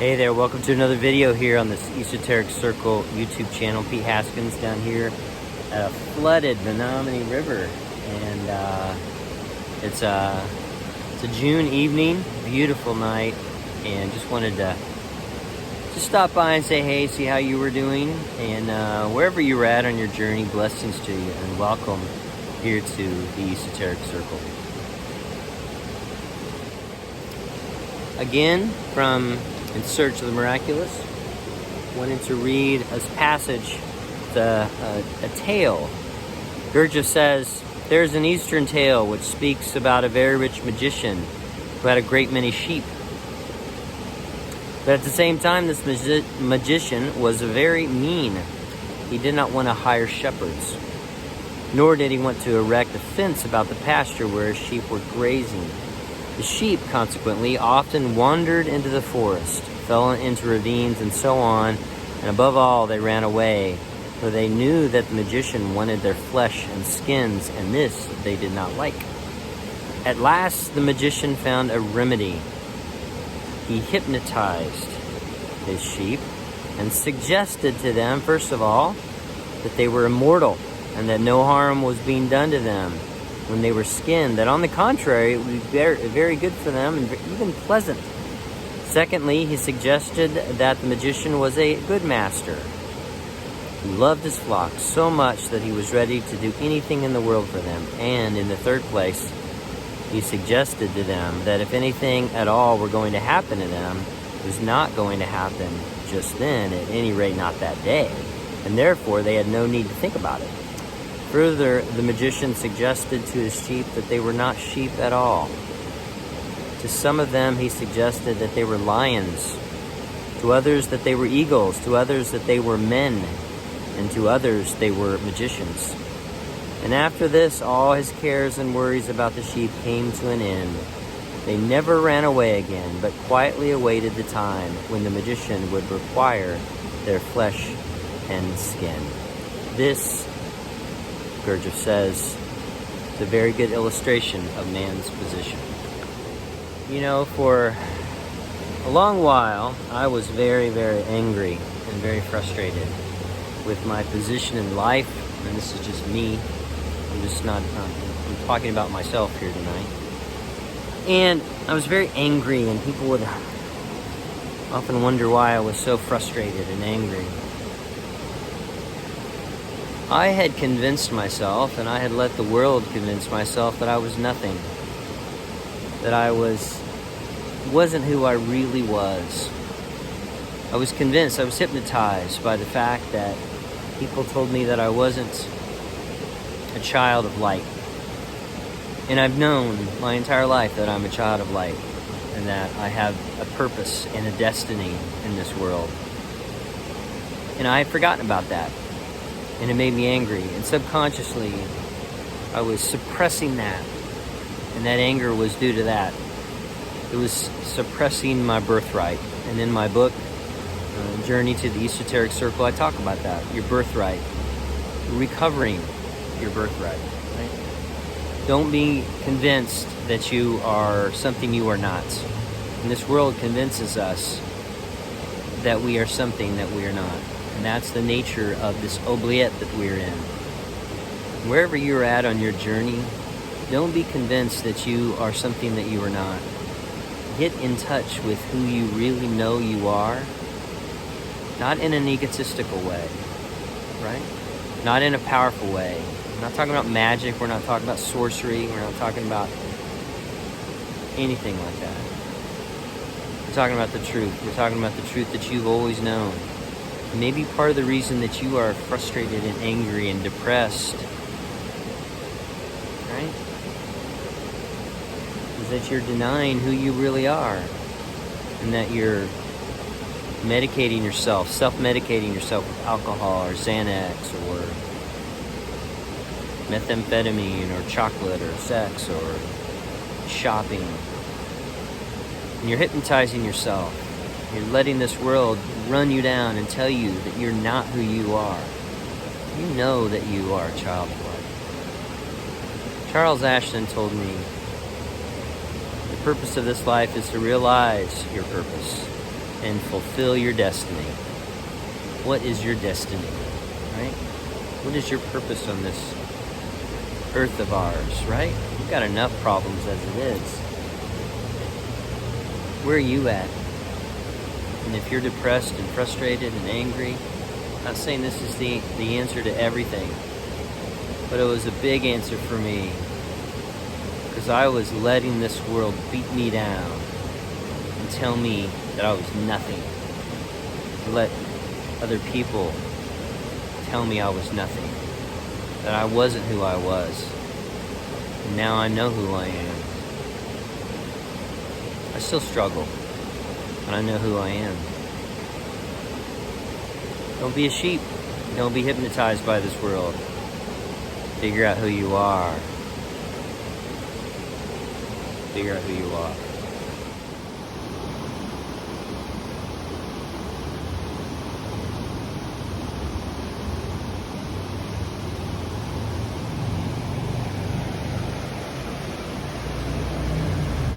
Hey there, welcome to another video here on this Esoteric Circle YouTube channel. Pete Haskins down here at a flooded Menominee River, and it's a June evening, beautiful night, and just wanted to just stop by and say hey, see how you were doing, and wherever you were at on your journey, blessings to you, and welcome here to the Esoteric Circle. Again, from In Search of the Miraculous, wanted to read a passage, a tale. Gurdjieff says, "There is an Eastern tale which speaks about a very rich magician who had a great many sheep. But at the same time, this magician was very mean. He did not want to hire shepherds, nor did he want to erect a fence about the pasture where his sheep were grazing. The sheep, consequently, often wandered into the forest, fell into ravines, and so on, and above all, they ran away, for they knew that the magician wanted their flesh and skins, and this they did not like. At last, the magician found a remedy. He hypnotized his sheep and suggested to them, first of all, that they were immortal and that no harm was being done to them when they were skinned, that on the contrary, it would be very good for them and even pleasant. Secondly, he suggested that the magician was a good master who loved his flock so much that he was ready to do anything in the world for them. And in the third place, he suggested to them that if anything at all were going to happen to them, it was not going to happen just then, at any rate not that day, and therefore they had no need to think about it. Further, the magician suggested to his sheep that they were not sheep at all. To some of them, he suggested that they were lions, to others that they were eagles, to others that they were men, and to others they were magicians. And after this, all his cares and worries about the sheep came to an end. They never ran away again, but quietly awaited the time when the magician would require their flesh and skin." This, Gurdjieff says, is a very good illustration of man's position. You know, for a long while, I was very, very angry and very frustrated with my position in life, and this is just me. I'm talking about myself here tonight. And I was very angry, and people would often wonder why I was so frustrated and angry. I had convinced myself, and I had let the world convince myself, that I was nothing. That I wasn't who I really was. I was convinced, I was hypnotized by the fact that people told me that I wasn't a child of light. And I've known my entire life that I'm a child of light, and that I have a purpose and a destiny in this world. And I had forgotten about that. And it made me angry. And subconsciously, I was suppressing that. And that anger was due to that. It was suppressing my birthright. And in my book, Journey to the Esoteric Circle, I talk about that. Your birthright. Recovering your birthright. Right? Don't be convinced that you are something you are not. And this world convinces us that we are something that we are not. And that's the nature of this oubliette that we're in. Wherever you're at on your journey, don't be convinced that you are something that you are not. Get in touch with who you really know you are, not in an egotistical way, right? Not in a powerful way. We're not talking about magic, we're not talking about sorcery, we're not talking about anything like that. We're talking about the truth. We're talking about the truth that you've always known. Maybe part of the reason that you are frustrated and angry and depressed, right, is that you're denying who you really are, and that you're medicating yourself, self-medicating yourself with alcohol or Xanax or methamphetamine or chocolate or sex or shopping. And you're hypnotizing yourself. You're letting this world run you down and tell you that you're not who you are. You know that you are a child of light. Charles Ashton told me, the purpose of this life is to realize your purpose. and fulfill your destiny. What is your destiny, right? What is your purpose on this earth of ours, right? We've got enough problems as it is. Where are you at? And if you're depressed and frustrated and angry, I'm not saying this is the answer to everything, but it was a big answer for me, because I was letting this world beat me down and tell me that I was nothing. Let other people tell me I was nothing, that I wasn't who I was. And now I know who I am. I still struggle, but I know who I am. Don't be a sheep. Don't be hypnotized by this world. Figure out who you are. Figure out who you are.